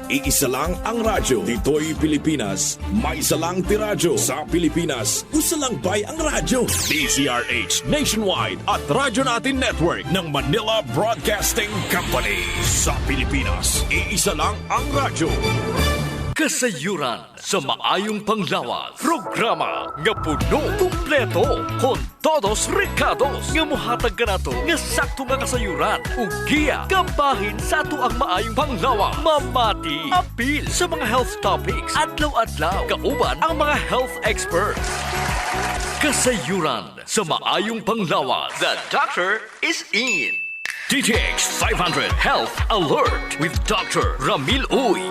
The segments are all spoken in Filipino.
Iisa lang ang radyo. Dito'y Pilipinas. May isa lang tiradyo. Sa Pilipinas, usa lang bay ang radyo. DZRH Nationwide at Radyo Natin Network ng Manila Broadcasting Company. Sa Pilipinas, iisa lang ang radyo. Kasayuran sa maayong panglawas. Programa nga puno, kumpleto, con todos recados. Nga muhatag ka na to, nga sakto nga kasayuran. Ugiya, kabahin sa ato ang maayong panglawas. Mamati, apil sa mga health topics. Adlaw-adlaw, kauban ang mga health experts. Kasayuran sa maayong panglawas. The doctor is in. DTX 500 Health Alert with Dr. Ramil Uy.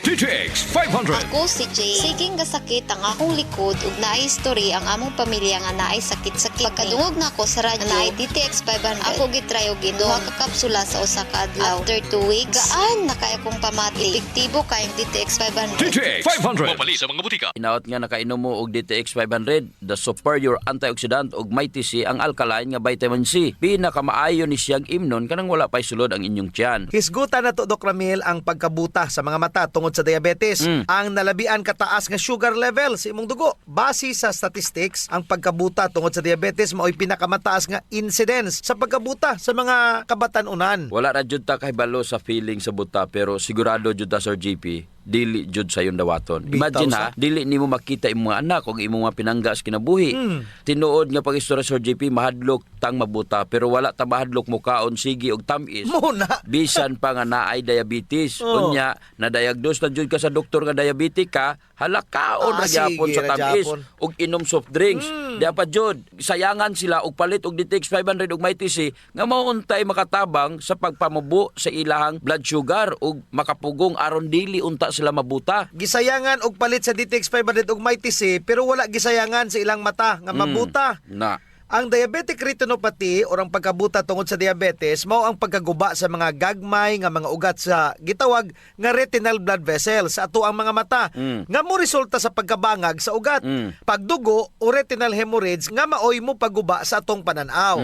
DTX 500. Ako si Jay. Siging gasakit ang akong likod ug naay history ang among pamilya nga naay sakit-sakit. Pagkadungog na ako sa radyo, naay DTX 500. Ako gitry og duha ka kapsula sa usa ka adlaw. After 2 weeks, gaan na kay akong pamati. Epektibo kayong DTX 500. DTX 500. Mapali sa mga butika. Inaot nga nakainom mo og DTX 500, the superior antioxidant ug mighty C ang alkaline nga vitamin C. Pinakamaayo ni siyang imnon kanang wala pay sulod ang inyong tiyan. Hisgutan na to, Dok Ramil, ang pagkabuta sa mga mata tungod sa diabetes. Ang nalabian kataas nga sugar level sa imong dugo. Base sa statistics, ang pagkabuta tungod sa diabetes mao'y pinakamataas nga incidence sa pagkabuta sa mga kabatan-unan. Wala ra jud ta kahibalo sa feeling sa buta pero sigurado jud ta Sir GP dili jud sa yung dawaton. Imagine ha, dili nimo makita imong mga anak o imong mga pinangga sa kinabuhi. Tinuod nga pag-istorya Sir GP mahadlok tang mabuta pero wala ta mahadlok mo kaon sige og tamis. Muna. Bisan pa nga naay diabetes. Unya na diagnose na jud ka sa doktor nga diabetic ka, halakaon ra gyapon sa tamis ug inom soft drinks. Diya pa jud sayangan sila og palit og DTX 500 ug mighty C nga mauntay makatabang sa pagpamubo sa ilahang blood sugar ug makapugong aron dili unta sila mabuta. Gisayangan og palit sa DTX 500 ug mighty C pero wala gisayangan sa ilang mata nga mabuta. Na Ang diabetic retinopathy o ang pagkabuta tungod sa diabetes mao ang pagkaguba sa mga gagmay nga mga ugat sa gitawag nga retinal blood vessels sa ato ang mga mata nga mo resulta sa pagkabangag sa ugat, pagdugo o retinal hemorrhage nga maoy mo paguba sa atong pananaw.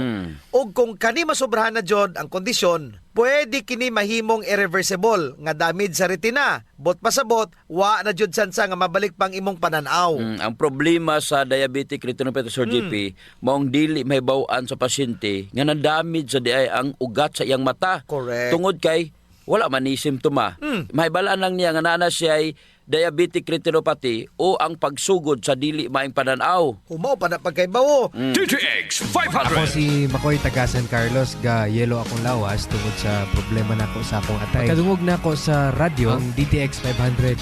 Ug kung kani masobrahan na jud ang kondisyon, pwede kini mahimong irreversible nga damage sa retina. Bot pasabot, wa na jud sansa nga mabalik pang imong pananaw. ang problema sa diabetic retinopathy Sir GP maong dili mahibaw-an sa pasyente nga na-damage sa diay ang ugat sa iyang mata. Correct. Tungod kay wala man ni simptoma. Mahibalaan lang niya nga naa siya ay diabetic retinopathy o ang pagsugod sa dili maayong pananaw. Humaw pa na pagkaibawo. DTX Ako 500. si Makoy taga San Carlos, ga yelo akong lawas tungod sa problema nako sa akong atay. Kadungog na ako sa radyo, ang DTX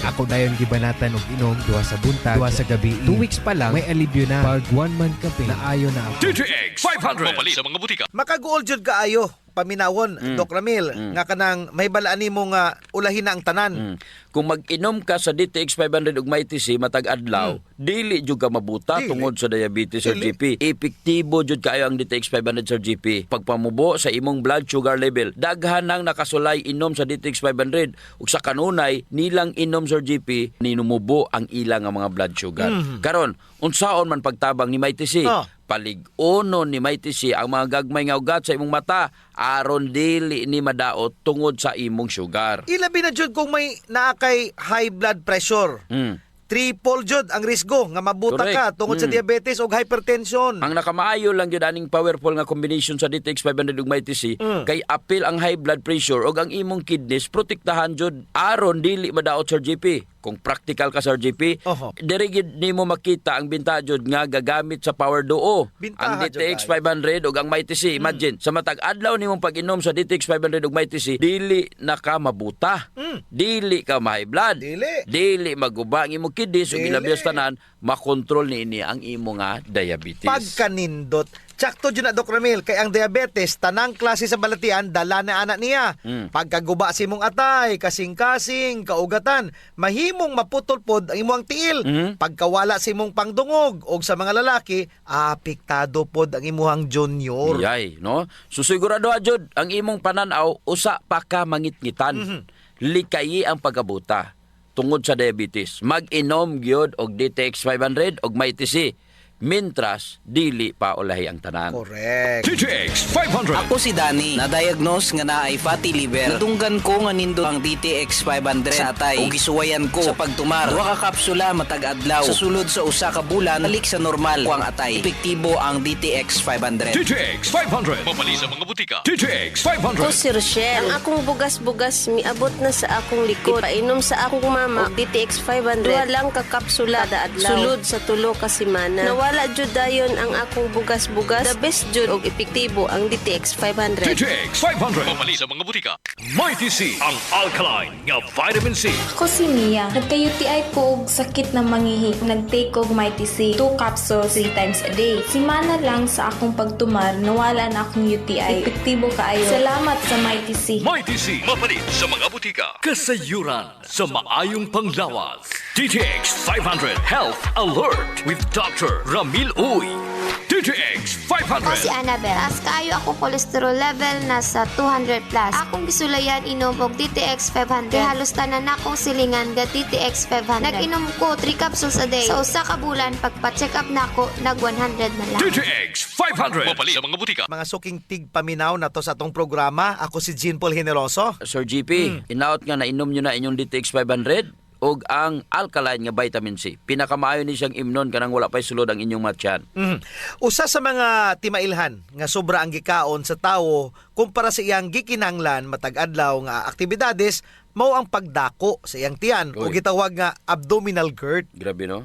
500. Ako dayon gibanatan og inom duha sa buntag, duha sa gabi. 2 weeks pa lang may alibyo na. Pag 1 month campaign, naayo na ako. DTX 500. Mapali sa mga butika. Makaguol jud kaayo paminawon, Dok Ramil, nga kanang may balaan nimo nga ulahin na ang tanan. Kung mag-inom ka sa DTX 500 ug mighty C matag adlaw, dili jud ka mabuta Dili. tungod sa diabetes Sir Dili. GP. Epektibo jud kaayo ang DTX 500 Sir GP. Pagpamubo sa imong blood sugar level, daghan nang nakasulay inom sa DTX 500 ug sa kanunay nilang inom Sir GP ninumubo ang ilang nga mga blood sugar. Karon, unsaon man pagtabang ni mighty C? Palig-uno ni mighty C ang mga gagmay nga ugat sa imong mata aron dili ni madaot tungod sa imong sugar. Ilabi na jud kung may naakay high blood pressure. Triple jud ang risgo nga mabuta ka Correct. tungod sa diabetes o hypertension. Ang nakamaayo lang yun aning powerful nga combination sa DTX 500 ug mighty C kay apil ang high blood pressure ug ang imong kidneys protektahan jud aron dili madaot Sir GP. Kung practical ka Sir GP, Oho. diri gid nimo makita ang binta jud nga gagamit sa Power Duo. Bintaha Ang jud DTX ay. 500 ug ang mighty C, imagine sa matag adlaw nimong pag-inom sa DTX 500 ug mighty C, dili na ka mabuta. Dili ka ma-high blood. Dili. maguba ang imong kidneys ug Dili. ilabias tanan makontrol niini ang imo nga diabetes. Pagkanindot, tsakto dyan na Dok Ramil, kay ang diabetes, tanang klase sa balatian, dala na anak niya. Pagkaguba si mong atay, kasing-kasing, kaugatan, mahimong maputol pod ang imong tiil. Pagkawala si mong pangdungog, o sa mga lalaki, apektado pod ang imong junior. Yay, no? So sigurado jud ang imong pananaw usa pa ka mangitngitan. Likayi ang pagabuta tungod sa diabetes. Mag-inom gyud og DTX 500 og mighty C. Mintras dili pa ulahi ang tanan. Correct. DTX 500. Ako si Danny, na-diagnose nga na ay fatty liver. Natunggan ko nga nindo ang DTX 500 sa atay ug gisuwayan ko sa pagtumar. Duha ka kapsula matag adlaw. Sa sulod sa usa ka bulan, balik sa normal ko ang atay. Epektibo ang DTX 500. DTX 500. Mabali sa mga butika. DTX Ako 500. si Rochelle. Ang akong bugas-bugas miabot na sa akong likod. Painom sa akong mama og DTX 500. Duha lang ka kapsula kada adlaw. Sulod sa tulo ka semana. Nawala jud dayon ang akong bugas-bugas. The best jud og epektibo ang DTX 500. DTX 500. Mabali sa mga butika. Mighty C, ang alkaline nga vitamin C. Ako si Mia. Nagka-UTI ko og sakit na mangihi. Nag-take og Mighty C 2 capsules 3 times a day. Simana lang sa akong pagtumar, nawala na akong UTI. Epektibo kaayo. Salamat sa Mighty C. Mighty C, mabali sa mga butika. Kasayuran sa maayong panglawas. DTX 500 Health Alert with Dr. Ramil Uy. DTX Ako si 500. Annabel. Taas kaayo ako cholesterol level nasa 200 plus. Akong gisulayan inom og DTX 500. Kay halos tanan akong silingan ga DTX 500. Nag-inom ko 3 capsules a day. Sa usa ka bulan pagpa-check up nako nag 100 na lang. DTX 500. Mabali sa mga butika. Mga suking tigpaminaw na to sa atong programa. Ako si Jean Paul Generoso. Sir GP, inaot nga na inom nyo na inyong DTX 500 og ang alkaline nga vitamin C. Pinakamaayo ni siyang imnon kanang wala pay sulod ang inyong matyan. Usa sa mga timailhan nga sobra ang gikaon sa tawo kumpara sa iyang gikinanglan matag adlaw nga aktibidades mao ang pagdako sa iyang tiyan o Uy. gitawag nga abdominal GERD. Grabe no?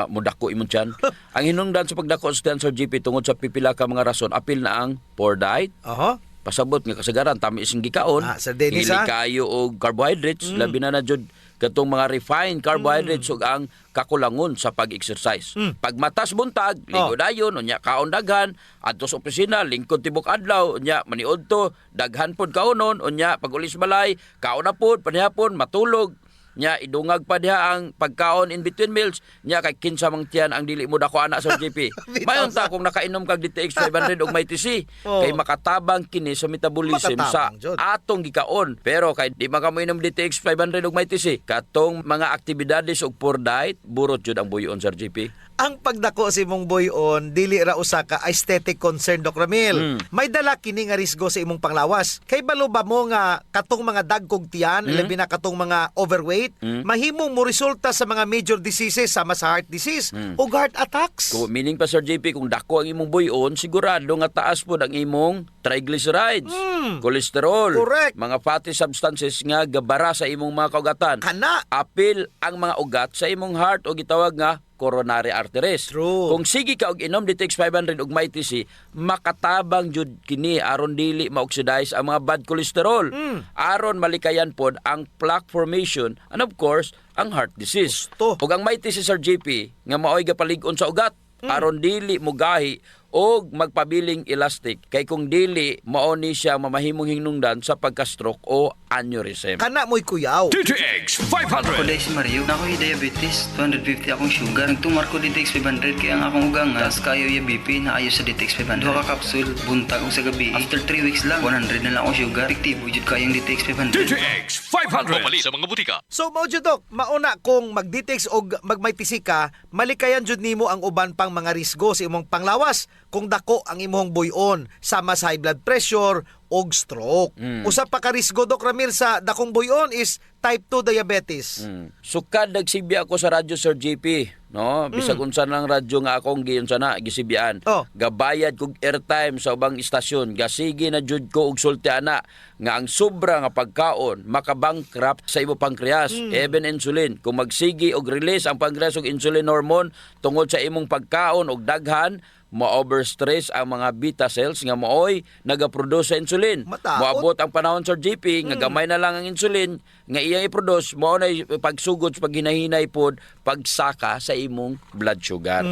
Mudako imong tiyan. Ang hinungdan sa pagdako sa tiyan, Sir GP, tungod sa pipila ka mga rason, apil na ang poor diet, Oho. pasabot nga kasagaran, tamis ang gikaon, Sir Dennis, hili kayo og carbohydrates, labi na na jud katong mga refined carbohydrates ug ang kakulangon sa pag-exercise. Pag matas buntag, ligo dayon, unya kaon daghan, adto sa opisina, lingkod tibok adlaw, unya maniud to, daghan pod kaonon, unya pag ulis balay, kaon na pod, panihapon, matulog, nya idungag pa diha ang pagkaon in between meals, nya kay kinsa mang tiyan ang dili mo dako ana sa GP. Mayon ta kung nakainom kag DTX 500 og may TC, kay makatabang kini sa metabolism sa Makatabang, Jud. atong gikaon. Pero kay di man ka mo inom DTX 500 og may TC, katong mga aktibidades og poor diet, burot jud ang buyon sa GP. Ang pagdako si imong buyon dili ra usa ka aesthetic concern, Doc Ramil. May dala kini nga risgo sa imong panglawas. Kay balo ba mo nga katong mga dagkog tiyan, labi na katong mga overweight, mahimong mo resulta sa mga major diseases sama sa heart disease o heart attacks. Kung meaning pa Sir JP, kung dako ang imong buyon, sigurado nga taas po ang imong triglycerides, cholesterol, Correct. mga fatty substances nga gabara sa imong mga kaugatan. Kana. Apil ang mga ugat sa imong heart o gitawag nga coronary arteries. True. Kung sige ka og inom DTX 500 og may TC, makatabang jud kini aron dili ma-oxidize ang mga bad cholesterol. Aron malikayan pod ang plaque formation and of course, ang heart disease. Gusto. Ug ang may TC Sir JP nga maoy gapalig-on sa ugat aron dili mugahi o magpabiling elastic kay kung dili mao ni siya mamahimong hinungdan sa pagka-stroke o aneurysm. Kana mo'y kuyaw. DTX Ako 500. dahil si Mario, na ako'y diabetes, 250 akong sugar. Nagtumar ko DTX 500 kaya ang akong ugang as kayo yung BP na ayos sa DTX 500. Duha ka kapsul, buntag o sa gabi. After 3 weeks lang, 100 na lang akong sugar. Epektibo jud kayong DTX 500. DTX 500. Mabali sa mga butika. So mao jud, Doc, mauna kung mag-DTX o magmaytisi ka, malikayan jud nimo ang uban pang mga risgo sa imong panglawas kung dako ang imong buyon sama sa high blood pressure og stroke. Usa pa ka risgo, Doc Ramil, sa dakong buyon is type 2 diabetes. Sukad nagsibya ako sa radyo Sir JP, no? Bisag unsa lang radyo nga akong giyon sana gisibyan. Oh. Gabayad kog airtime sa ubang istasyon, gasige na jud ko og sulti ana nga ang sobra nga pagkaon makabankrupt sa imo pankreas, even insulin. Kung magsigi og release ang pankreas og insulin hormone tungod sa imong pagkaon og daghan, ma-overstress ang mga beta cells nga mooy nagaproduce sa insulin. Mataot. Moabot ang panahon Sir JP nga gamay na lang ang insulin nga iyang i-produce, mao na pagsugod sa paghinahinay pod pagsaka sa imong blood sugar.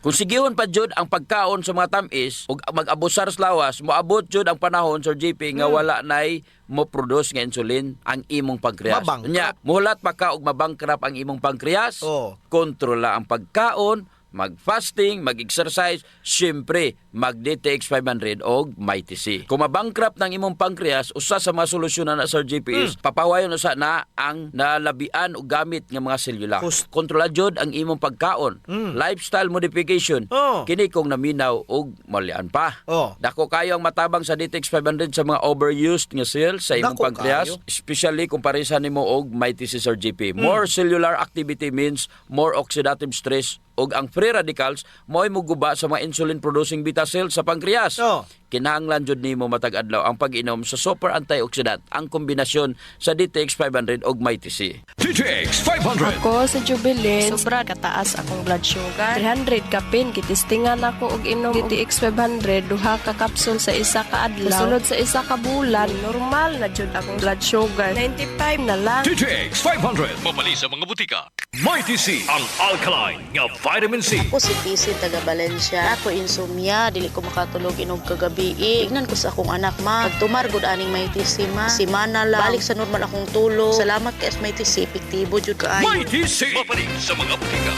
Kung sigihon pa jud ang pagkaon sa mga tamis ug mag-abusar sa lawas, moabot jud ang panahon Sir JP nga wala nay mo produce nga insulin ang imong pankreas. Mabangkrap. Nya, muhulat pa ka og mabangkrap ang imong pankreas. Oh. Kontrola ang pagkaon, mag-fasting, mag-exercise, syempre, mag-DTX 500 o Mighty C. Kung mabankrupt ng imong pancreas, usa sa mga solusyonan na Sir GP is papawayon usa na ang nalabian o gamit ng mga selula. Kontrola jud ang imong pagkaon. Lifestyle modification. Kini kung naminaw og malian pa. Dako kayo ang matabang sa DTX 500 sa mga overused nga cells sa imong Dako pancreas, kayo. especially kung parisa nimo og Mighty C Sir GP. More cellular activity means more oxidative stress ug ang free radicals mo'y muguba sa mga insulin producing beta cells sa pancreas. Kinahanglan jud nimo matag adlaw ang pag-inom sa super antioxidant, ang kombinasyon sa DTX 500 ug Mighty C. DTX 500. Ako sa Jubilee, sobra kataas akong blood sugar. 300 kapin, kitistingan ako og inom DTX 500, duha ka kapsul sa isa ka adlaw. Sulod sa isa ka bulan, normal na jud akong blood sugar. 95 na lang. DTX 500. Mabali sa mga butika. Mighty C, ang alkaline nga vitamin C. Ako si PC taga Valencia. Ako insomnia, dili ko makatulog inog kagabi. Ignan ko sa akong anak ma. Pagtumar gud aning Mighty C ma. Simana lang. Balik sa normal akong tulog. Salamat kay Mighty C, epektibo jud kaayo. Mighty C. Mabali sa mga butika.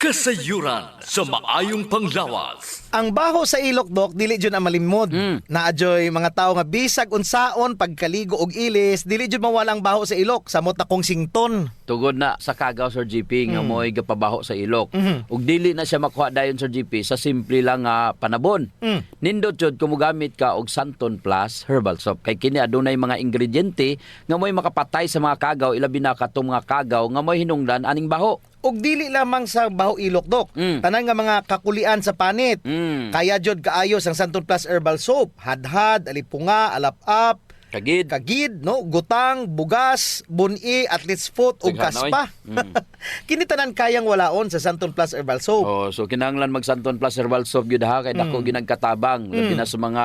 Kasayuran sa maayong panglawas. Ang baho sa ilok, Dok, dili jud ang malimod. Naadyoy mga tao nga bisag unsaon pagkaligo og ilis, dili jud mawala ang baho sa ilok, samot na kong sington. Tugod na sa kagaw Sir GP nga mo'y gapabaho sa ilok. Ug dili na siya makuha dayon Sir GP sa simple lang nga panabon. Nindot jud kumugamit ka og Santon Plus herbal soap kay kini adunay mga ingrediente nga mo'y makapatay sa mga kagaw, ilabi na katong mga kagaw nga mo'y hinungdan aning baho. Og dili lamang sa baho ilok, Dok. Tanan nga mga kakulian sa panit. Kaya jud kaayos ang Santon Plus herbal soap. Hadhad, alipunga, alap-ap, kagid, no, gutang, bugas, buni, athlete's foot ug kaspa. Kini tanan kayang walaon sa Santon Plus herbal soap. So kinahanglan mag Santon Plus herbal soap gyud ha kay dako ginagkatabang labi na sa mga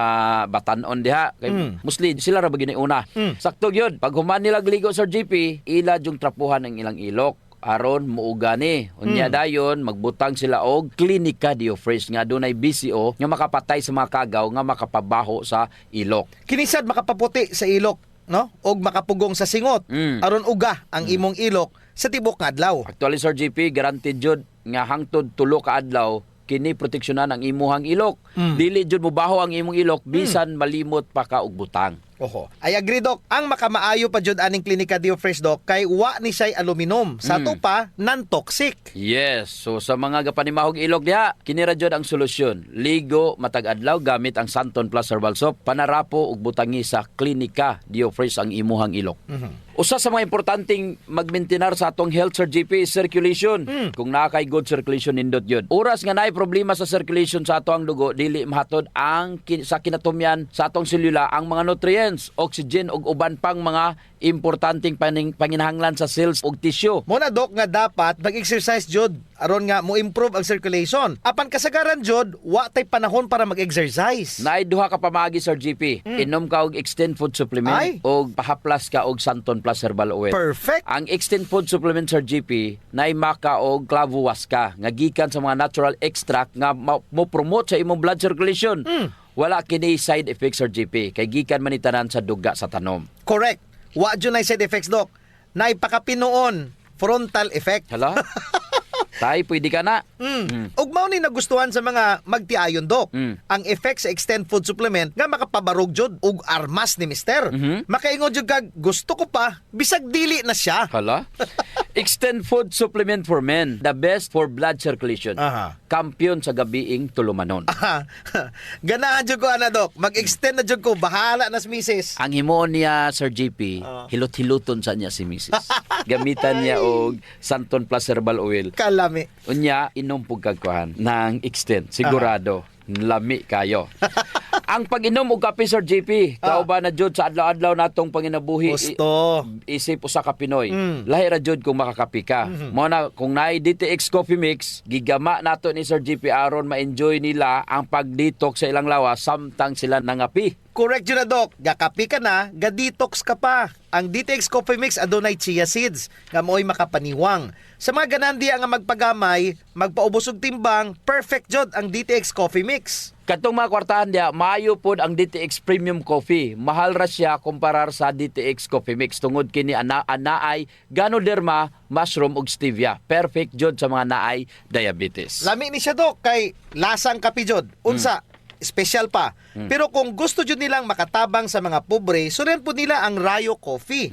batan-on diha kay mostly sila ra ba gini una. Sakto gyud pag human nila gligo Sir GP, ila jung trapuhan ang ilang ilok aron muuga ni. Unya dayon magbutang sila og Clinica Diofresh nga dunay BCO nga makapatay sa mga kagaw nga makapabaho sa ilok. Kinisad makapaputi sa ilok, no? Og makapugong sa singot aron uga ang imong ilok sa tibok nga adlaw. Actually Sir GP, guaranteed jud nga hangtod 3 ka adlaw kini proteksyonan ang imuhang ilok. Dili jud mobaho ang imong ilok bisan malimot pa ka og butang. I agree, Dok. Ang makamaayo pa jud aning Clinica Diofresh, Dok, kay wa ni say aluminum. Sa to pa, non-toxic. Yes. So sa mga gapanimahog ilok diha, kini ra jud ang solusyon. Ligo matag adlaw gamit ang Santon Plus herbal soap, panarapo ug butangi sa Clinica Diofresh ang imuhang ilok. Usa sa mga importanteng magmaintenar sa atong health Sir GP is circulation. Kung naa kay good circulation nindot yun. Oras nga naay problema sa circulation sa atong dugo, dili mahatod ang sa kinatumyan sa atong selula ang mga nutrients, oxygen ug uban pang mga importanteng panginahanglan sa cells ug tissue. Muna, Dok, nga dapat mag-exercise jud aron nga mo improve ang circulation. Apan kasagaran jud, wa tay panahon para mag-exercise. Naay duha ka pamagi Sir GP. Inom ka og Extend Food Supplement ug pahaplas ka og Santon Plus Herbal Oil. Perfect. Ang Extend Food Supplement Sir GP naay maka og clavuasca nga gikan sa mga natural extract nga mo promote sa imong blood circulation. Wala kini side effects Sir GP kay gikan man itanan sa duga sa tanom. Correct. Wa jud nay side effects, Dok. Naipakapinoon frontal effect. Hala? Tay, pwede ka na. Ug mao ni nagustuhan sa mga magtiayon, Dok. Ang effect sa Extend Food Supplement nga makapabarog jud ug armas ni Mister. Makaingon jud kag gusto ko pa bisag dili na siya. Hala? Extend Food Supplement for Men, the best for blood circulation. Kampiyon sa gabiing tulumanon. Ganahan jud ko ana, Dok. Mag-extend na jud ko, bahala na si Mrs. Ang himo niya Sir GP, hilot-hiluton sa niya si Mrs. Gamitan niya og Santon Plus Herbal Oil. Kalami. Unya inom pug kagkuhan ng Extend. Sigurado lami kayo. Ang pag-inom og kape Sir JP, kauban na jud sa adlaw-adlaw natong panginabuhi. Gusto. Isip usa ka Pinoy. Lahi ra jud kung makakape ka. Mo na kung naay DTX Coffee Mix, gigama nato ni Sir JP aron ma-enjoy nila ang pag-detox sa ilang lawas samtang sila nangapi. Correct yun na, Doc. Gakapi ka na, ga-detox ka pa. Ang DTX Coffee Mix adunay chia seeds nga mo'y makapaniwang. Sa mga ganandiya nga magpagamay, magpaubos og timbang, perfect jod ang DTX Coffee Mix. Katong mga kwartahan dia, maayo pod ang DTX Premium Coffee. Mahal ra siya kumparar sa DTX Coffee Mix. Tungod kini anaay Ganoderma, mushroom ug stevia. Perfect jod sa mga naay diabetes. Lami ni siya, Doc, kay lasang kapi jod. Unsa, special pa. Pero kung gusto jud nilang makatabang sa mga pobre, sunan po nila ang Rayo Coffee.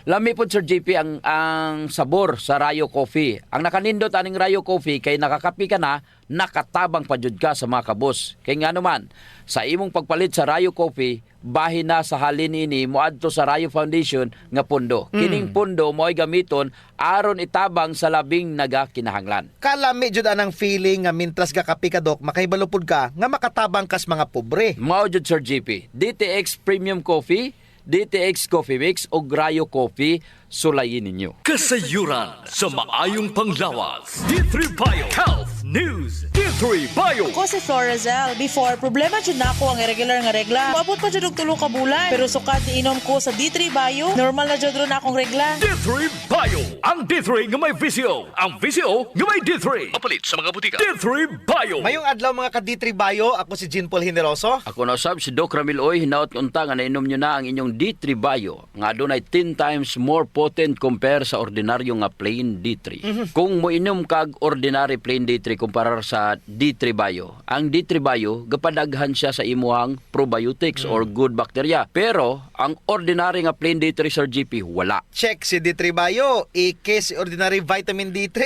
Lami po Sir JP ang sabor sa Rayo Coffee. Ang nakanindot aning Rayo Coffee kay nakakapi ka na, nakatabang pa jud ka sa mga kabos. Kay nga naman, sa imong pagpalit sa Rayo Coffee, bahin na sa halin ini moadto sa Rayo Foundation nga pundo. Kining pundo mo'y gamiton aron itabang sa labing nagakinahanglan. Kalami jud anang feeling nga mintras gakapi ka, Doc, makahibalo pud ka nga makatabang kas mga pobre. Mao jud Sir JP, DTX Premium Coffee, DTX Coffee Mix o Rayo Coffee, sulayin ninyo. Kasayuran sa maayong panglawas. D3 Bio Health News. D3 Bio. Ako si Florazel. Before, problema jud na ako ang irregular nga regla. Maabot pa jud og 3 ka bulan. Pero sukat ni inom ko sa D3 Bio, normal na jud ron akong regla. D3 Bio. Ang D3 nga may VCO. Ang VCO nga may D3. Mapalit sa mga butika. D3 Bio. Mayong adlaw mga ka-D3 Bio, ako si Jean Paul Generoso. Ako na usab si Doc Ramil Oy, hinaot unta nga nainom nyo na ang inyong D3 Bio nga adunay 10 times more potent compare sa ordinaryo nga plain D3. Kung moinom kag ordinary plain D3 kumpara sa D3 Bio, ang D3 Bio gapadaghan siya sa imuhang probiotics or good bacteria. Pero ang ordinary nga plain D3 Sir GP wala. Check si D3 Bio, ike si ordinary vitamin D3.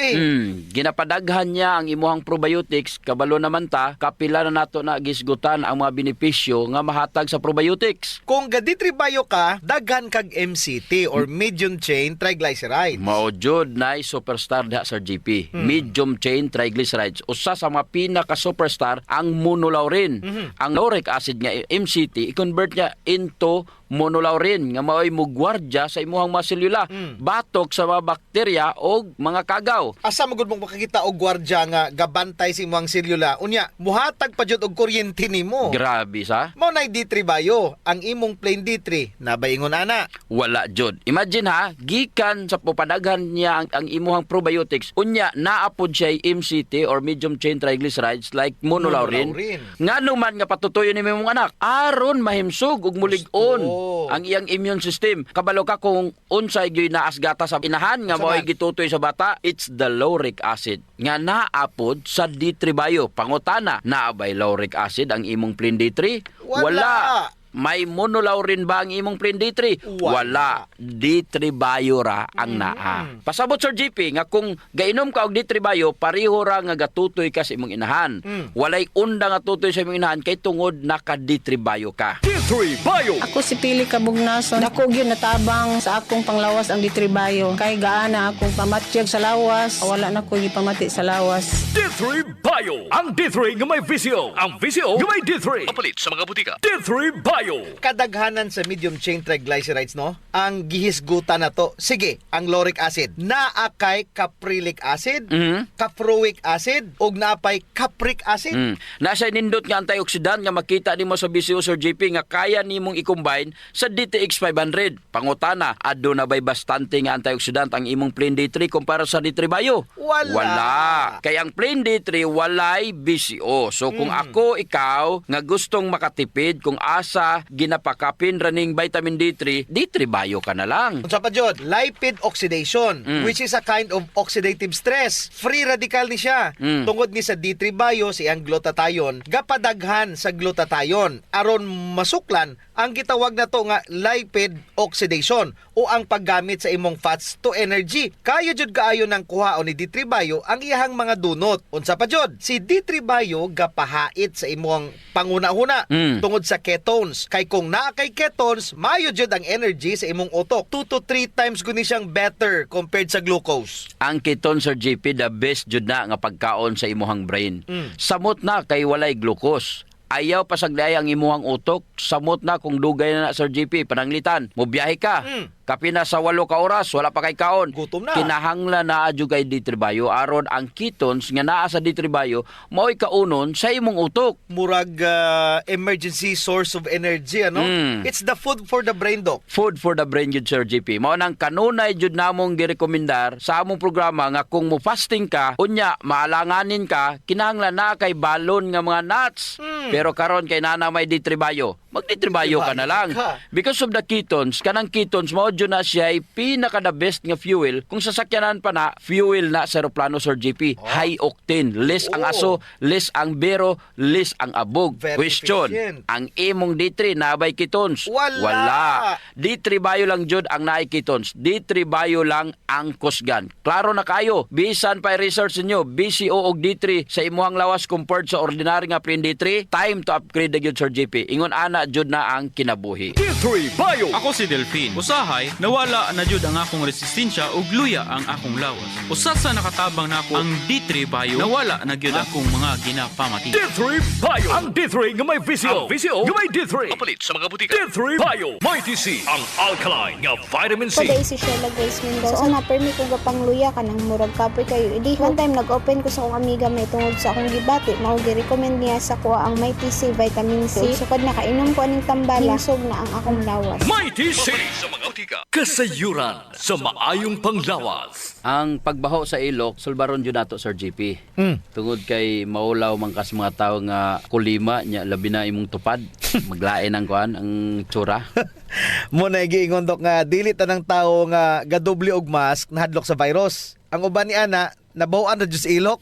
Ginapadaghan niya ang imuhang probiotics, kabalo naman ta, kapila na nato na gisgutan ang mga benepisyo nga mahatag sa probiotics. Kung ga D3 Bio ka, daghan kag MCT or medium chain triglycerides. Mao jud nay superstar diha sa GP. Medium chain triglycerides. Usa sa mga pinaka superstar ang monolaurin. Ang lauric acid nga MCT i-convert niya into monolaurin nga mao'y mugwardya sa imuhang mga selula, batok sa mga bakterya o mga kagaw. Asa magud mong makakita og gwardya nga gabantay sa imong selula? Unya, muhatag pa jud og kuryente nimo. Grabe sa. Mao nay D3 Bio, ang imong plain D3 nabaingon ana. Wala jud. Imagine ha, gikan sa pupadaghan niya ang imuhang probiotics, unya naapod siya MCT or medium chain triglycerides like monolaurin. Ngano man nga patutuyo ni imong anak aron mahimsog ug mulig-on ang iyang immune system. Kabalo ka kung unsay gyoy naas gata sa inahan nga mo'y gitutoy sa bata, it's the lauric acid nga naapod sa D3 Bio. Pangutana, naabay lauric acid ang imong plain D3? Wala. May monolaurin ba ang imong plain D3? Wala. D3 Bio ra ang naa. Pasabot Sir GP nga kung gainom ka og D3 Bio, pareho ra nga gatutoy ka sa imong inahan. Walay unda nga tutoy sa imong inahan kay tungod naka D3 Bio ka. D3 Bio. Ako si Pili Kabugnason. Dako gyud natabang sa akong panglawas ang D3 Bio. Kay gaana akong pamatyag sa lawas, wala na ko gipamati sa lawas. D3 Bio. Ang D3 nga may VCO. Ang VCO nga may D3. Mapalit sa mga butika. D3 Bio. Kadaghanan sa medium chain triglycerides, no? Ang gihisgutan na to. Sige, ang lauric acid. Naakay caprylic acid, caproic acid, ug naapay capric acid. Nasa nindot nga antioxidant nga makita nimo sa BCO Sir JP nga kaya nimong i-combine sa DTX 500. Pangutana, adto na bay bastante nga antioxidant ang imong plain D3 kumpara sa D3 Bio? Wala. Kaya ang plain D3 walay BCO. So kung ako, ikaw, nga gustong makatipid kung asa ginapakapin raning vitamin D3, D3 Bio ka na lang. Unsa pa jud? Lipid oxidation, which is a kind of oxidative stress. Free radical ni siya. Tungod ni sa D3 Bio si ang glutathione, gapadaghan sa glutathione aron masuklan ang gitawag na to nga lipid oxidation o ang paggamit sa imong fats to energy. Kayo jud kaayo ng kuhaon ni D3 Bio ang iyahang mga dunot. Unsa pa jud? Si D3 Bio gapahait sa imong panguna-una tungod sa ketones. Kay kung naa kay ketones, mayo jud ang energy sa imong utok. 2 to 3 times guni siyang better compared sa glucose. Ang ketone Sir JP the best jud na nga pagkaon sa imuhang brain. Samot na kay walay glucose. ayaw pasaglay ang imuhang utok, samot na kung dugay na Sir JP, pananglitan, mobiyahe ka. Kapi na sa 8 ka oras, wala pa kay kaon. Gutom na. Kinahanglan na adyo kay D3 Bio aron ang ketones nga naa sa D3 Bio mao'y kaunon sa imong utok. Murag emergency source of energy, ano? It's the food for the brain, Doc. Food for the brain yun, Sir JP. Mao nang kanunay jud namong girekomendar sa among programa nga kung mo fasting ka, unya maalanganin ka, kinahanglan na kay balon nga mga nuts. Pero karon kay nana may D3 Bio, mag-D3 Bio ka na lang. Because of the ketones, kanang ketones mao jud na siya ay pinaka the best nga fuel. Kung sasakyanan pa na, fuel na sa aeroplano, Sir JP. High octane, less ang aso, less ang bero, less ang abog. Very Question, efficient. ang imong D3 nabay ketones? Wala. D3 Bio lang jud ang naay ketones. D3 Bio lang ang kusgan. Klaro na kayo. Bisan pa research niyo, BCO og D3 sa imuhang lawas compared sa ordinary nga plain D3, time to upgrade na gyud, Sir JP. Ingon ana jud na ang kinabuhi. D3 Bio. Ako si Delphine. Usahay, nawala na jud ang akong resistensya ug luya ang akong lawas. Usa sa nakatabang nako ang D3 Bio, nawala na gyud akong mga ginapamati. D3 Bio. Ang D3 nga may VCO. Ang VCO nga may D3. Kapalit sa mga butika. D3 Bio. May TC. Ang alkaline nga vitamin C. Paday si Sheila Grace Mendoza. So, na-permi ko gapangluya ka ng murag kapoy kayo. Idi, one time nag-open ko sa akong amiga may tungod sa akong gibati. Mao gi-recommend niya sa kuha ang may TC vitamin C. Sukad na kainom ko aning tambala. Hinsog na ang akong lawas. May TC. Sa mga butika. Kasayuran sa maayong panglawas. Ang pagbaho sa ilok, sulbaron jud nato, Sir JP. Tungod kay maulaw man kas mga tawo nga kulima nya labi na imong tupad. Maglain ang kuan ang tsura. Mo na giingon, Doc, nga dili tanang tawo nga gadoble og mask nahadlok sa virus. Ang uban ni ana nabawaan na jud sa ilok.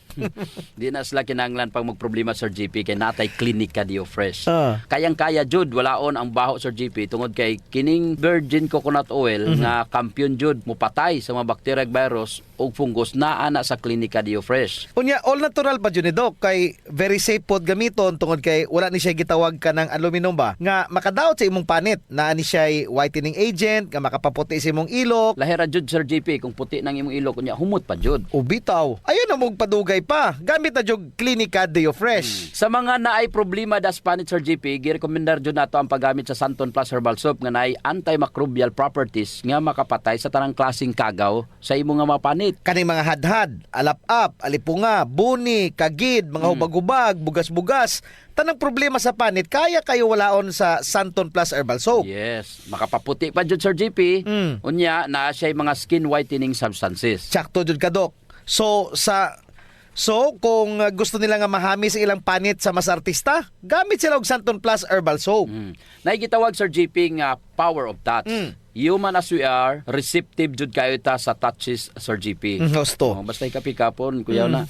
Di na sila kinahanglan pang magproblema, Sir JP, kay natay klinika Dio Fresh. Kayang-kaya jud walaon ang baho, Sir JP, tungod kay kining virgin coconut oil nga kampiyon jud mupatay sa mga bacteria, virus ug fungus naa na sa klinika Dio Fresh. Unya, all natural pa jud ni Doc, kay very safe pod gamiton tungod kay wala ni siya gitawag ka ng aluminum ba nga makadaot sa imong panit. Naa ni siya whitening agent nga makapaputi sa imong ilok. Lahira jud, Sir JP, kung puti nang imong ilok unya humot pa jud. Ubitaw. Ayun na mong padugay pa. Gamit na jud klinika Dio Fresh. Sa mga naay problema das panit, Sir JP, girekomendar jud nato ang paggamit sa Santon Plus Herbal Soap nga naay antimicrobial properties nga makapatay sa tanang klaseng kagaw sa imong nga mapanit. Kaning mga hadhad, alap-ap, alipunga, buni, kagid, mga hubag-hubag, bugas-bugas, tanang problema sa panit, kaya kayo walaon sa Santon Plus Herbal Soap. Yes, makapaputi pa jud, Sir JP. Unya na siya mga skin whitening substances. Sakto jud ka, Doc. So kung gusto nila nga mahami sa ilang panit sa mas artista, gamit sila og Santon Plus Herbal Soap. Naigitawag, Sir JP, nga power of touch. Human as we are, receptive jud kayo ta sa touches, Sir JP. Gusto. Basta ikapikapon, kuyaw na.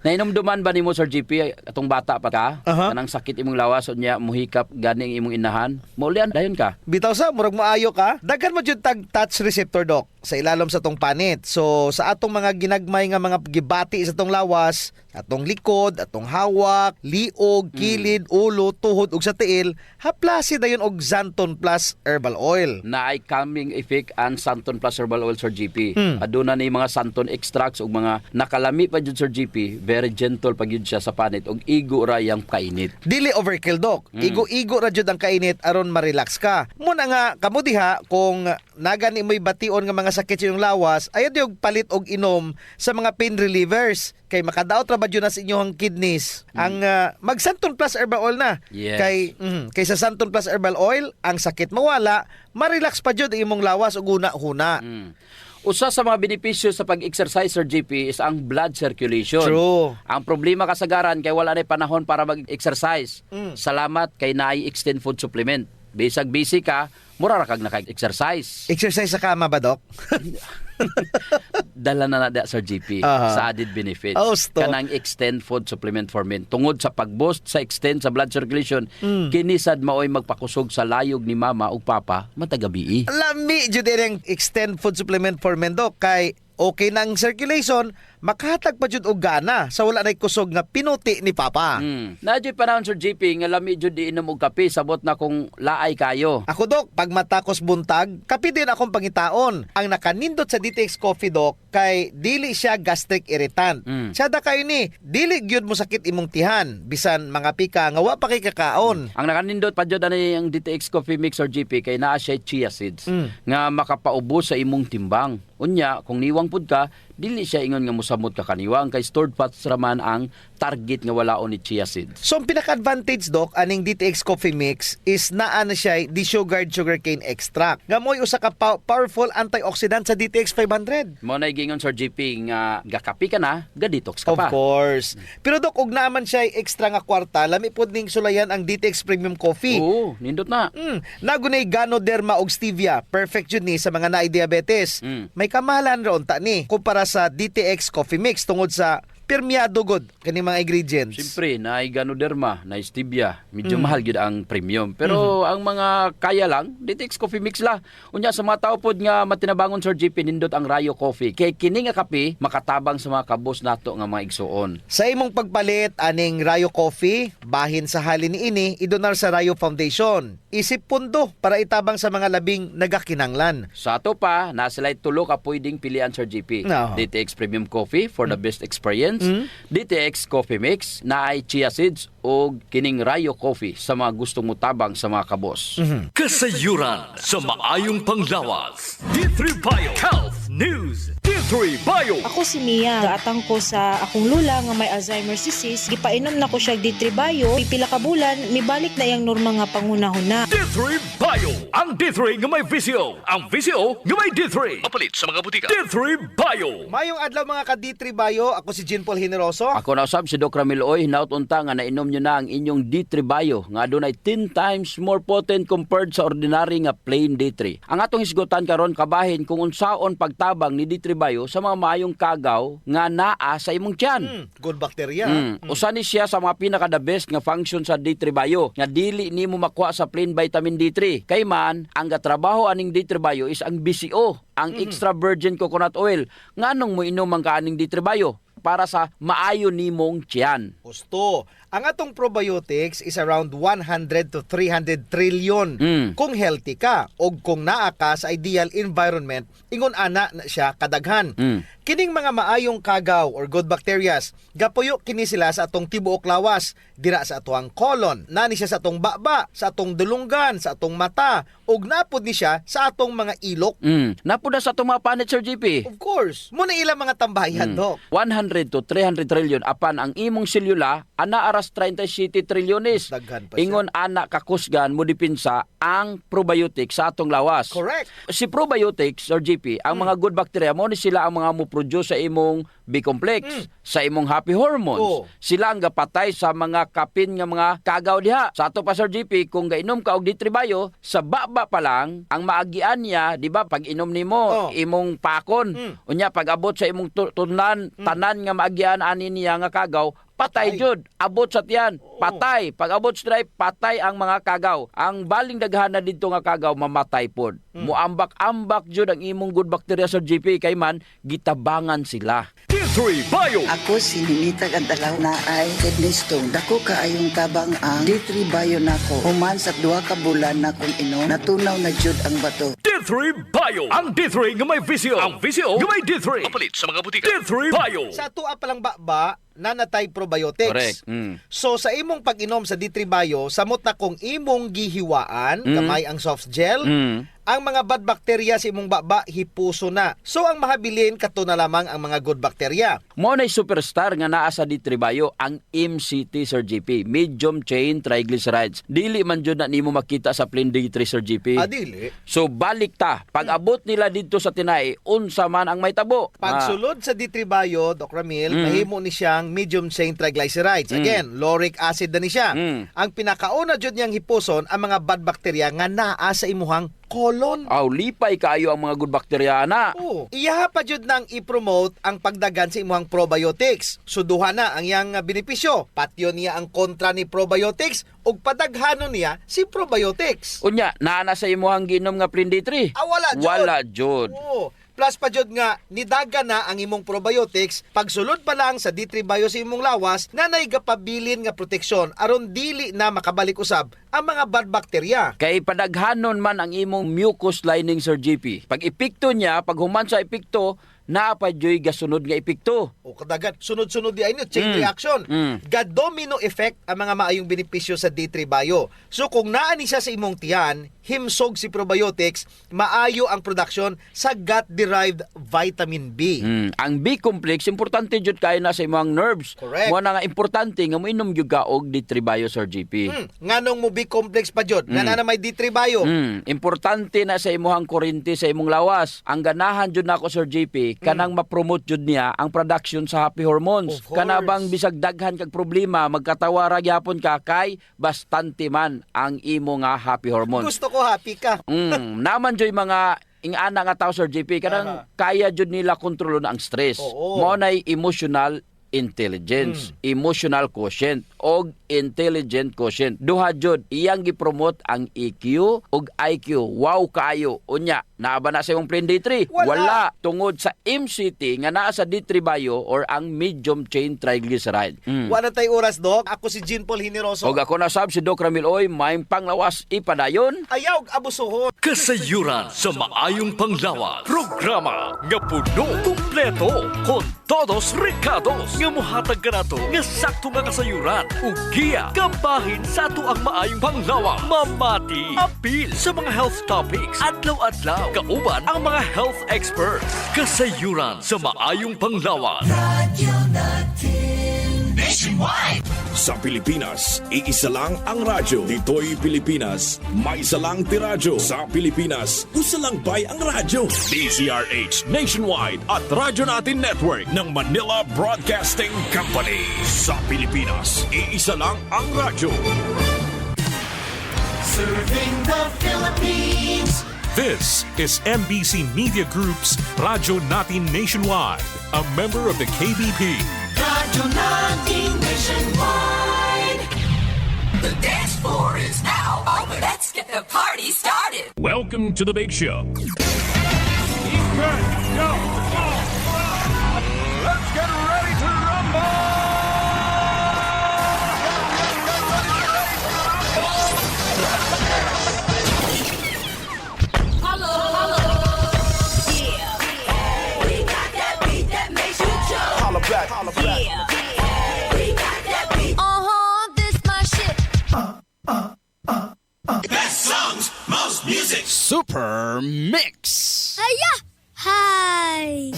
Nainomduman ba nimo, Sir JP, atong bata pa ka? Kanang sakit imong lawas unya muhikap ganing imong inahan? Maulian dayon ka. Bitaw sa murag maayo ka. Daghan mo jud tag touch receptor, Doc, sa ilalom sa tong panit. So sa atong mga ginagmay nga mga gibati sa tong lawas, atong likod, atong hawak, liog, kilid, ulo, tuhod ug sa tiil, haplasi dayon og Santon Plus Herbal Oil. Naay calming effect ang Santon Plus Herbal Oil, Sir GP. Aduna ni mga Santon extracts ug mga nakalami pa jud, Sir GP. Very gentle pa gyud siya sa panit ug igo ra yang kainit. Dili overkill, Doc. Igo-igo ra jud ang kainit aron ma-relax ka. Muna nga kamo diha kung nagani mo'y bation nga mga sakit sa inyong lawas, ayod yung palit og inom sa mga pain relievers. Kay makadaot ra ba jud na sa inyong kidneys ang mag Santon Plus Herbal Oil na. Yes. Kay sa Santon Plus Herbal Oil ang sakit mawala, ma-relax pa jud imong lawas ug una-huna. Usa sa mga benepisyo sa pag-exercise, Sir GP, is ang blood circulation. True. Ang problema kasagaran kay wala na panahon para mag-exercise. Salamat kay naay extend food supplement. Bisag busy ka, mura ra kag naka-exercise. Exercise sa kama ba, Doc? Dala na na, Sir GP, sa added benefits. Kanang extend food supplement for men. Tungod sa pag-boost sa extend sa blood circulation, kinisad maoy magpakusog sa layog ni mama ug papa matagabi. Lami jud ang extend food supplement for men, Doc, kay okay nang circulation, makahatag pa jud og gana sa wala nay kusog nga pinuti ni Papa. Nadyo'y panahon, Sir JP, nga lami jud di inom og kape, sabot na kung laay kayo. Ako, Dok, pag matakos buntag, kape din akong pangitaon. Ang nakanindot sa DTX Coffee, Dok, kay dili siya gastric irritant. Siya da kayo ni, dili gyud mo sakit imong tihan, bisan mga pika nga wa pa kay kakaon. Ang nakanindot pa jud ani ang DTX Coffee Mix, Sir JP, kay naa siya chia seeds nga makapaubos sa imong timbang. Unya, kung niwang pud ka, dili siya ingon nga mosamot ka kaniwang, kay stored fats raman ang target nga walaon ni chia seeds. So, ang pinaka-advantage, Doc, aning DTX Coffee Mix is naa na siya desugared sugarcane extract. Nga mo'y usa ka powerful antioxidant sa DTX 500. Mo na gingon, Sir JP, nga gakapi ka na, ga-detox ka pa. Of course. Pero, Doc, ug naman siya extra nga kwarta, lami pod ning sulayan ang DTX Premium Coffee. Oo, nindot na. Nagunay Ganoderma og stevia. Perfect yun ni sa mga naay diabetes. May kamahalan raon ta ni kumpara sa DTX Coffee Mix tungod sa permeado god kani mga ingredients. Siyempre, na Ganoderma, na stevia, medyo mahal gid ang premium. Pero ang mga kaya lang, DTX Coffee Mix la. Unya sa mga tao pod nga matinabangon, Sir JP, nindot ang Rayo Coffee. Kay kini nga kape makatabang sa mga kabos nato nga mga igsuon. Sa imong pagpalit aning Rayo Coffee, bahin sa halin niini idonar sa Rayo Foundation. Isip pundo para itabang sa mga labing nagakinanglan. Sa ato pa, na sila'y tulo ka pwedeng pilian, Sir JP. No. DTX Premium Coffee for the best experience. DTX Coffee Mix na ay chia seeds o kining Rayo Coffee sa mga gustong mutabang sa mga kabos. Kasayuran sa maayong panglawas. D3 Bio Health News. D3 Bio. Ako si Mia. Gaatang ko sa akong lula nga may Alzheimer's disease. Gipainom na ko siya D3 Bio. Pipila ka bulan, mibalik na yang norma nga pangunahuna. D3 Bio. Ang D3 nga may VCO. Ang VCO nga may D3. Mapalit sa mga butika. D3 Bio. Mayong adlaw mga ka D3 Bio, ako si Jean Paul Generoso. Ako na usab si Doc Ramil Oy, hinaut unta nga nainom nyo na ang inyong D3 Bio nga adunay 10 times more potent compared sa ordinary nga plain D3. Ang atong hisgutan karon kabahin kung unsaon pagtabang ni D3 Bio sa mga maayong kagaw nga naa sa imong tiyan. Good bacteria. Usa ni siya sa mga pinaka the best nga function sa D3 Bio nga dili nimo makuha sa plain vitamin D3. Kay man ang gatrabaho aning D3 Bio is ang BCO, ang extra virgin coconut oil. Nganong mo inom ang kaaning D3 Bio? Para sa maayo nimong tiyan. Gusto. Ang atong probiotics is around 100 to 300 trillion kung healthy ka o kung naa ka sa ideal environment, ingon ana na siya kadaghan. Kining mga maayong kagaw or good bacterias, gapuyo kini sila sa atong tibuok lawas, dira sa atong colon, nani siya sa atong baba, sa atong dulunggan, sa atong mata, ug napod ni siya sa atong mga ilok. Napod na sa atong mga panit, Sir JP. Of course. Muna ilang mga tambayan, Dok. 100 to 300 trillion apan ang imong selula ana aras 37 trilyones. Daghan pa siya. Ingon ana kakusgan mo dipinsa ang probiotics sa atong lawas. Correct. Si probiotics or GP, ang mga good bacteria mo ni sila ang mga mo-produce sa imong B-complex, sa imong happy hormones. Sila ang gapatay sa mga kapin nga mga kagaw diha. Sa ato pa, Sir GP, kung gainom ka og D3 Bio, sa baba pa lang ang maagian niya, di ba, pag inom nimo imong pakon. Unya pag abot sa imong tunan, tanan nga maagian ani niya nga kagaw, patay jud, abot sa tiyan, patay. Pag abot sa drive, patay ang mga kagaw. Ang baling daghan na dito nga kagaw, mamatay pod. Muambak-ambak jud ang imong good bacteria sa GP, kay man gitabangan sila. D3 Bio. Ako si Ninita Gandalaw na ay kidney stone. Dako kaayong tabang ang D3 Bio nako. Human sa 2 ka bulan na kong inom, natunaw na jud ang bato. D3 Bio. Ang D3 nga may VCO. Ang VCO nga may D3. Mapalit sa mga butika. D3 Bio. Sa tuwa pa lang ba nanatay probiotics. Correct. So sa imong pag-inom sa D3 Bio, samot na kung imong gihiwaan, kamay ang soft gel, ang mga bad bacteria sa imong baba hipuso na. So ang mahabilin kato na lamang ang mga good bacteria. Mo na superstar nga naa sa D3 Bio ang MCT, Sir GP, medium chain triglycerides. Dili man jud na nimo makita sa plain D3, Sir GP. Dili. So balik ta, pag abot nila dito sa tinay, unsa man ang may tabo. Pagsulod sa D3 Bio, Doc Ramil, mahimo ni siyang medium chain triglycerides. Again, lauric acid na ni siya. Ang pinakauna jud niyang hipuson ang mga bad bacteria nga naa sa imuhang colon. Lipay kaayo ang mga good bacteria na. Iyaha pa jud nang i-promote ang pagdagan sa imuhang probiotics. Suduha na ang iyang benepisyo. Patyo niya ang kontra ni probiotics ug padaghano niya si probiotics. Unya, naa na sa imuhang ginom nga plain D3. Wala jud. Wala jud. Plus pa jud nga nidaga na ang imong probiotics pagsulod pa lang sa D3 Bio sa imong lawas na naigapabilin nga proteksyon aron dili na makabalik usab ang mga bad bacteria. Kay padaghanon man ang imong mucus lining, Sir JP. Pag epekto niya, pag human sa epekto, naapadyoy gasunod nga epekto. O kadagat, sunod-sunod di ay chain reaction. Ga-domino effect ang mga maayong benepisyo sa D3 Bio. So kung naani siya sa imong tiyan, himsog si probiotics, maayo ang production sa gut-derived vitamin B. Ang B-complex, importante jud kayo na sa imong nerves. Correct. Mo na nga importante nga moinom jud ka og D3 Bio, Sir JP. Nganong mo B-complex pa jud? Nga na may D3 Bio. Importante na sa imong kurente sa imong lawas. Ang ganahan jud nako, Sir JP, kanang ma-promote jud niya ang production sa happy hormones. Kanabang bisag daghan kag problema, magkatawara gyapon ka kay bastante man ang imo nga happy hormones. Gusto ko happy ka. Naman joy mga ingana nga tao, Sir JP, kanang kaya jud nila kontrolon ang stress. Mo nay emotional intelligence, emotional quotient og intelligent quotient. Duha jud iyang gipromote ang EQ og IQ. Wow kaayo. Unya, naa ba na sa imong plan D3? Wala. Tungod sa MCT nga naa sa D3 Bio or ang medium chain triglyceride. Wala tay oras, Doc. Ako si Jean Paul Hineroso. Og ako na sab si Doc Ramil Oy, may panglawas ipadayon. Ayaw abusuhon. Kasayuran sa maayong panglawas. Programa nga puno, kumpleto, con todos recados. Nga muhatag ka na to, nga sakto nga kasayuran. Ug giya, kabahin sa ato ang maayong panglawas. Mamati, apil sa mga health topics. Adlaw-adlaw, kauban ang mga health experts. Kasayuran sa maayong panglawas. Nationwide! Sa Pilipinas, iisa lang ang radyo. Dito'y Pilipinas, may isa lang tiradyo. Sa Pilipinas, usalangbay ang radyo. DZRH Nationwide at Radyo Natin Network ng Manila Broadcasting Company. Sa Pilipinas, iisa lang ang radyo. Serving the Philippines. This is MBC Media Group's Radyo Natin Nationwide, a member of the KBP. Radyo Natin Nationwide. The dance floor is now open. Let's get the party started. Welcome to the big show. Let's get ready to rumble. Yeah. We got that beat. This my shit. Best songs, most music. Super Mix. Hiya! Hi!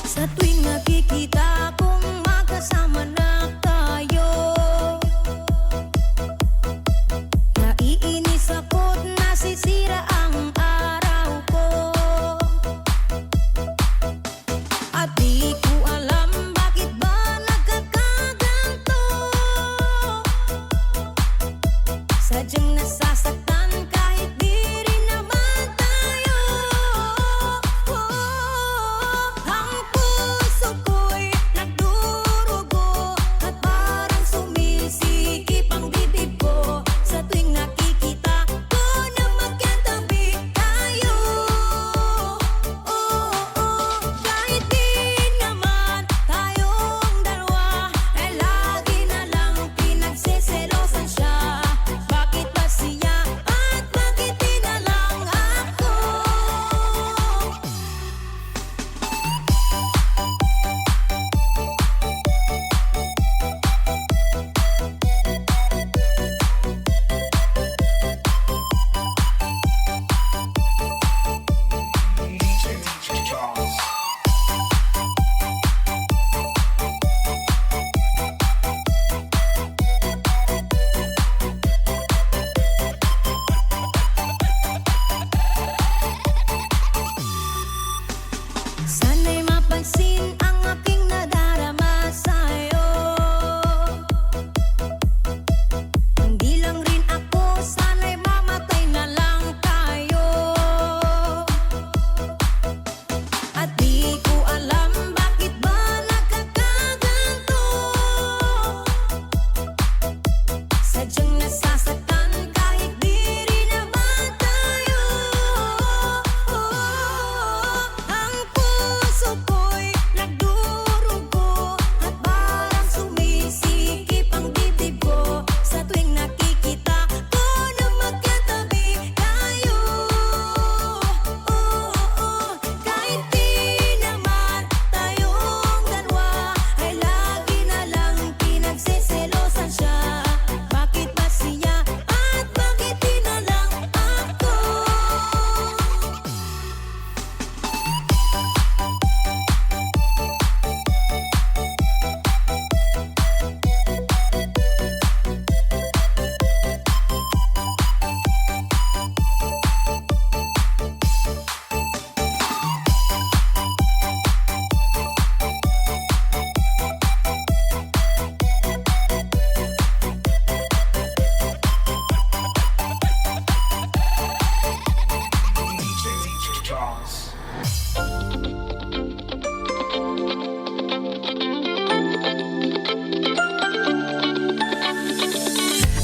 Sa tuwing nakikita kong magkasama na tayo, naiinis ako't nasisira ang araw ko. At di ko alam bakit ba nagkakaganto. Sadyang nasasaktan kahit di rin naman tayo. Ang puso ko'y nagdududa.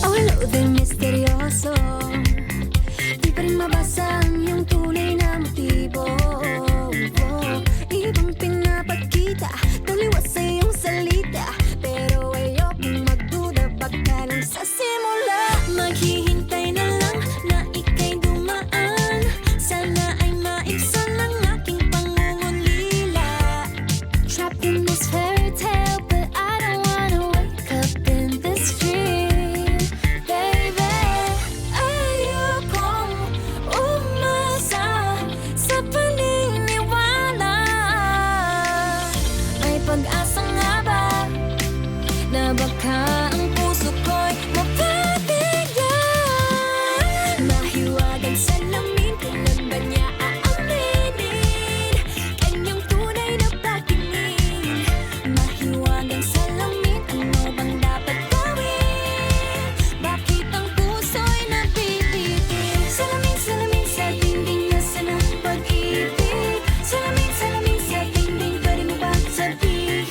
Awalo din misteryoso, di pa rin mabasa ang iyong tunay na motibo. Ibang pinapakita, taliwas sa iyong salita, pero ayokong magduda pagka lang sa simula. Maghihintay na lang na ika'y dumaan, sana ay maibsan ang aking pangungulila. Trapped in this fairy tale, but I don't wanna wake up in this dream, baby. Ayokong umasa sa paniniwala. May pag-asa nga ba na baka ang puso ko'y mapabigyan? Mahiwagang salamin, kailan ba niya aaminin kanyang tunay na pagtingin? Mahiwagang salamin, ano bang dapat gawin? Bakit ang puso'y nabibitin? Salamin, salamin sa dingding, nasaan ang pag-ibig? Salamin, salamin sa dingding, pwede mo ba sabihin?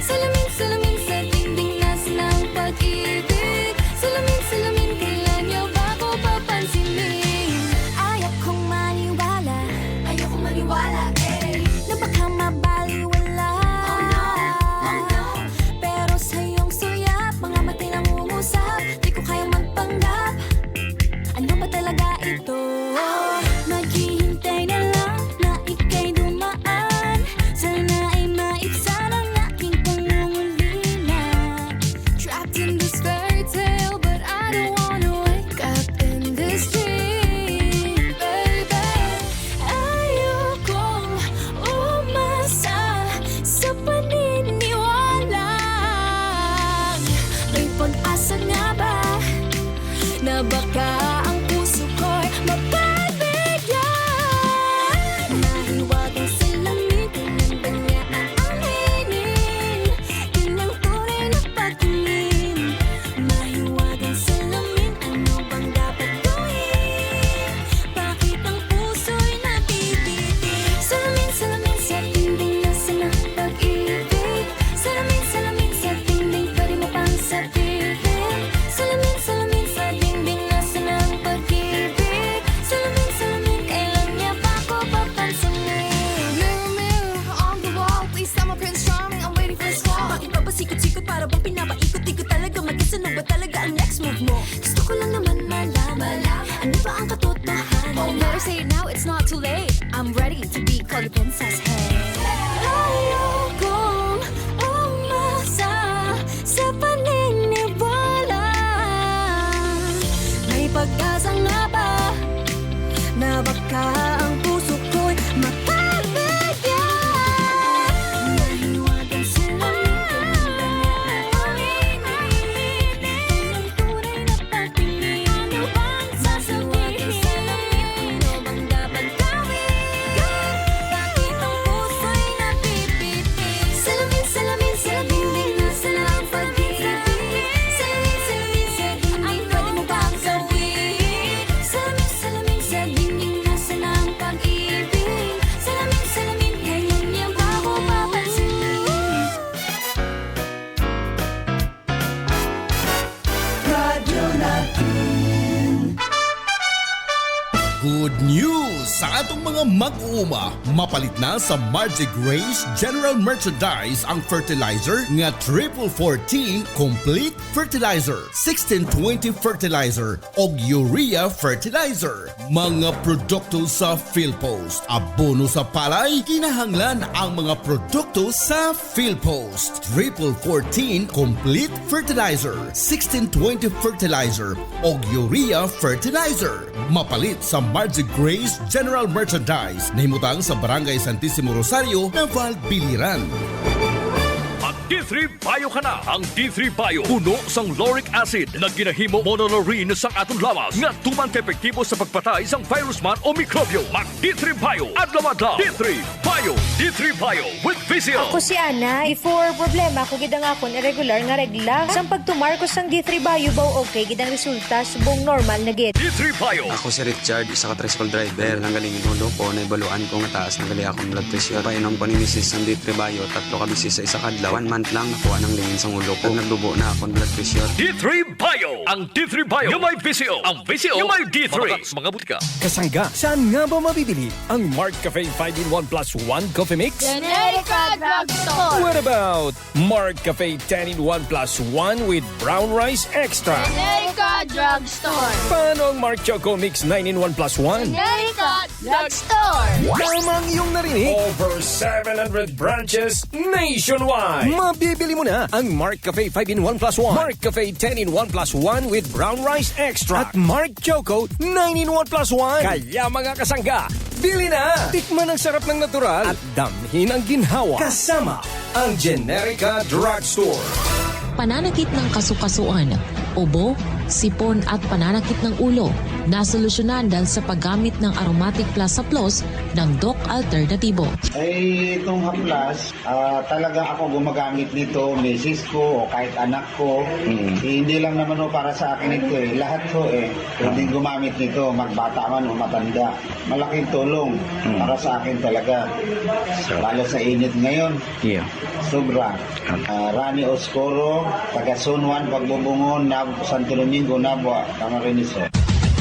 Salamin, salamin sa dingding, nasaan ang pag-ibig? Salamin, salamin, kailan niyo ba ko papansinin? Ayokong maniwala, eh, na baka mabaliwala. Oh no, pero sa iyong suya, mga mati lang umusap, di ko kayang magpanggap. Ano ba talaga ito? Maghihintay na lang na ika'y dumaan, sana ay maibsan ang aking pangungulila. Trapped in this fairy tale, but I don't wanna wake up in this dream, baby. Ayokong umasa sa paniniwala. May pag-asa nga ba na baka ang puso ko'y mapabigyan? Mahiwagang salamin, kailan ba niya aaminin kanyang tunay na pagtingin? Mahiwagang salamin, ano bang dapat gawin? Bakit ang puso'y nabibitin? Salamin, salamin sa dingding, nasaan ang pag-ibig? Salamin, salamin sa dingding, pwede mo pang sabihin? Salamin, salamin sa dingding, nasaan ang pag-ibig? Salamin, salamin, kailan niya ba ko papansinin? Mirror, mirror on the wall, please tell my Prince Charming I'm waiting for his call. Bakit ba pasikot-sikot para bang pinapaikot-ikot talaga? Mag-isa na ba talaga ang next move mo? Gusto ko lang naman malaman, ano ba ang katotohanan? Oh, better say it now, it's not too late. I'm ready to be called your princess, hey. Ayokong umasa sa paniniwala. May pag-asa nga ba na baka ang puso ko'y mapabigyan? Mahiwagang salamin, kailan ba niya aaminin kanyang tunay na pagtingin? Ano bang sasabihin? Ano bang dapat gawin? Bakit ang puso'y nabibitin? Salamin, salamin sa dingding, nasaan ang pag-ibig? Salamin, salamin sa dingding, pwede mo bang sabihin? Salamin, salamin sa dingding, nasaan ang pag-ibig? Salamin, salamin, kailan niya ba ko papansinin? Radyo natin. Good news sa atong mga mag-uuma. Mapalit na sa Margie Grace General Merchandise ang fertilizer nga Triple 14 Complete Fertilizer, 1620 Fertilizer o Urea Fertilizer. Mga produkto sa Philpost. Abono sa palay, kinahanglan ang mga produkto sa Philpost. Triple 14 Complete Fertilizer, 1620 Fertilizer o Urea Fertilizer. Mapalit sa Margie Grace General Merchandise. Nahimutang sa Barangay Santissimo Rosario, Naval, Biliran. Ang D3 Bio ka na. Ang D3 Bio, puno sang lauric acid na ginahimo monolorine sang atong lawas nga tuman ka-epektibo sa pagpatay sang virus man o mikrobyo. Mag D3 Bio, adlaw-adlaw. D3 Bio, D3 Bio with Vicio. Ako si Ana. Before problema ako gidang akon irregular nga regla. Sang pagtumar ko sang D3 Bio baw okay gidang resulta subong normal na gid. D3 Bio. Ako si Richard, isa ka tricycle driver. Nanggaling inulo ko, naibaluan ko nga taas, nanggali akong blood pressure. Painom ko ni Mrs. ng D3 Bio, 3 ka bisis sa isa kadlaw. 1 month lang, nakuha ng lingin sa ulo ko. Nagdubo na akong blood pressure. D3 Bio. Ang D3 Bio yung may Vicio. Ang Vicio yung may D3. Mga butika. Kasangga, saan nga ba mabibili ang Mark Cafe 5-in-1 plus 1 coffee mix? Generica Drugstore. What about Mark Cafe 10-in-1 plus 1 with brown rice extra? Generica Drugstore. Paano ang Mark Choco Mix 9-in-1 plus 1? Generica Drugstore. Tamang iyong narinig. Over 700 branches nationwide. Mabibili mo na ang Mark Cafe 5-in-1 plus 1, Mark Cafe 10-in-1 plus 1 with brown rice extra, at Mark Choco 9-in-1 plus 1. Kaya mga kasangga, bili na! Tikman ang sarap ng natural at damhin ang ginhawa kasama ang Generica Drugstore. Pananakit ng kasukasuan, ubo, sipon at pananakit ng ulo nasolusyonan dahil sa paggamit ng Aromatic Plus Haplos ng Doc Alternativo. Ay, itong haplas, talaga ako gumagamit nito, misis ko o kahit anak ko. Hindi lang naman para sa akin ito lahat ko pwedeng gumamit nito, magbata man o matanda. Malaking tulong para sa akin talaga. Lalo sa init ngayon. Sobra. Rani Oscoro, taga Zone 1, Pagbubungon, Santo Domingo, Nabua, Camarines.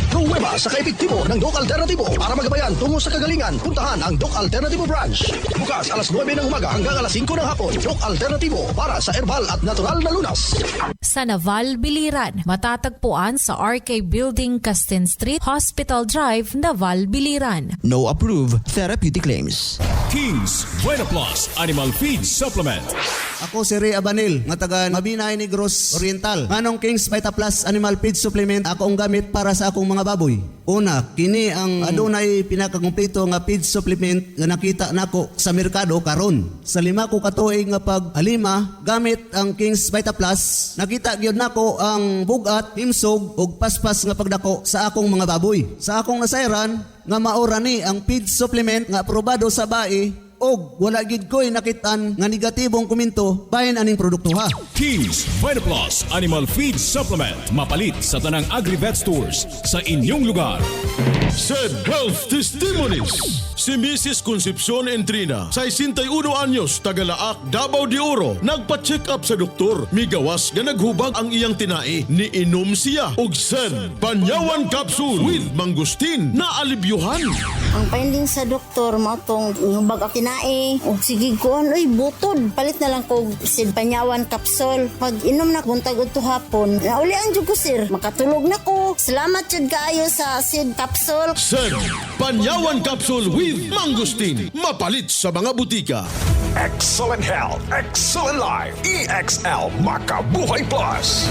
Pruweba sa kaepektibo ng Doc Alternativo para magabayan tungo sa kagalingan. Puntahan ang Doc Alternativo branch. Bukas alas 9 ng umaga hanggang alas 5 ng hapon. Doc Alternativo para sa herbal at natural na lunas. Sa Naval Biliran, matatagpuan sa RK Building, Castin Street, Hospital Drive, Naval Biliran. No approved therapeutic claims. Kings Buena Plus Animal Feed Supplement. Ako si Ray Abanil, nga taga Mabinay Negros Oriental. Nganong Kings Vita Plus Animal Feed Supplement ako ang gamit para sa akong mga baboy. Una, kini ang adunay pinakakumpleto nga feed supplement nga nakita nako sa merkado karon. Sa 5 ko katuig nga paghalima gamit ang Kings Vita Plus, nakita gyud nako ang bugat, himsog ug paspas nga pagdako sa akong mga baboy. Sa akong nasayran nga maora ni ang feed supplement nga aprobado sa BAE og wala gid ko'y nakitaan nga negatibong komento bahin aning produkto ha. Kings Vita Plus Animal Feed Supplement. Mapalit sa tanang Agri-Vet Stores sa inyong lugar. Said Health Testimonies. Si Mrs. Concepcion Entrina, 61 anyos, Tagalaak, Davao de Oro, nagpa-check up sa doktor. Migawas nga naghubag ang iyang tinai. Niinom siya og Sen Panyawan Capsule with Mangustin na alibyuhan. Ang finding sa doktor mo itong hubag ang tinai. O sige ko, butod. Palit na lang ko Sen Panyawan Capsule. Pag inom na buntag ito hapon, nauli ang dyan ko sir. Makatulog na ko. Salamat dyan kaayo sa Sen Capsule. Sen Panyawan Capsule with Mangustin. Mapalit sa mga butika. Excellent health, excellent life. EXL Makabuhay Plus.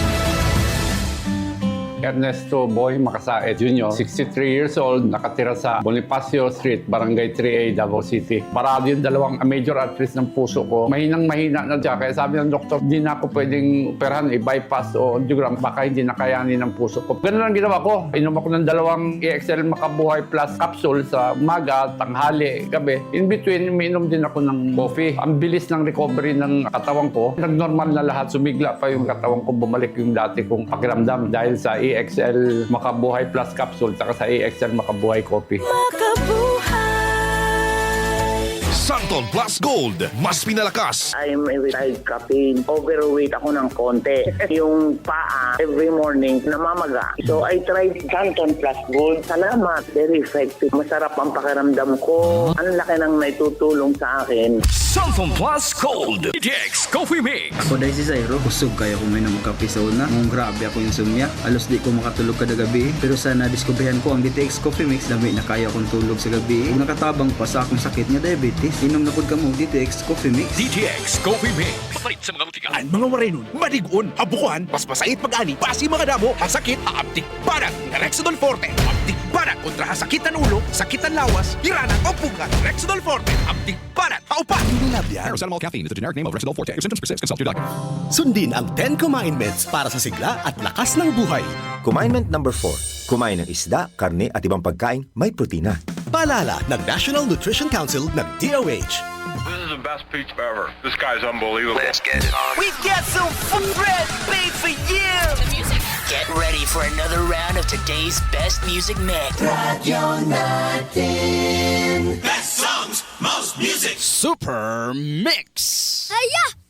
Ernesto Boy Macasaet Jr., 63 years old, nakatira sa Bonifacio Street, Barangay 3A, Davao City. Marami yung dalawang major arteries ng puso ko. Mahinang-mahina na siya. Kaya sabi ng doktor, hindi na ako pwedeng operahan, i-bypass o angiogram. Baka hindi nakayanin ng puso ko. Ganun ang ginawa ko. Inom ako ng 2 EXL Makabuhay Plus capsule sa umaga, tanghali, gabi. In between, umiinom din ako ng coffee. Ang bilis ng recovery ng katawan ko. Nag-normal na lahat. Sumigla pa yung katawan ko. Bumalik yung dati kong pakiramdam dahil sa EXL Makabuhay Plus Capsule saka sa EXL Makabuhay Coffee. Santon Plus Gold, mas pinalakas. I'm a retired captain. Overweight ako ng konti. Yung paa, every morning, namamaga. So I tried Santon Plus Gold. Salamat. Very effective. Masarap ang pakiramdam ko. Ang laki ng naitutulong sa akin. Santon Plus Gold. DTX Coffee Mix. Ako dahil si Zairo, kusog kayo kung may namakapi sa una. Nung grabe ako yung sumya. Alos di ko makatulog kada gabi. Pero sa nadiskubrihan ko ang DTX Coffee Mix, dami na kaya akong tulog sa gabi. Kung nakatabang pa sa akong sakit nga diabetes, inom na pod ka mo DTX Coffee Mix. DTX Coffee Mix. Papalit sa mga butika. Ang mga warenon, madigon, abukuhan, paspasait pag-ani, pasi mga damo, hasakit, aaptik barat, Rexodol Forte, aaptik barat, kontra hasakitan ulo, sakitan lawas, hirana o pugat, Rexodol Forte, aaptik barat, paupa. Paracetamol caffeine is the generic name of Rexidol Forte. If symptoms persist, consult your doctor. Sundin ang 10 Kumain Meds para sa sigla at lakas ng buhay. Kumainment number 4. Kumain ng isda, karne at ibang pagkain may protina. Paalala ng National Nutrition Council ng DOH. This is the best pizza ever. This guy's unbelievable. Let's get it on. We've got some food bread made for you. Get ready for another round of today's best music mix. Radyo Natin. Best songs, most music. Super Mix. Aya!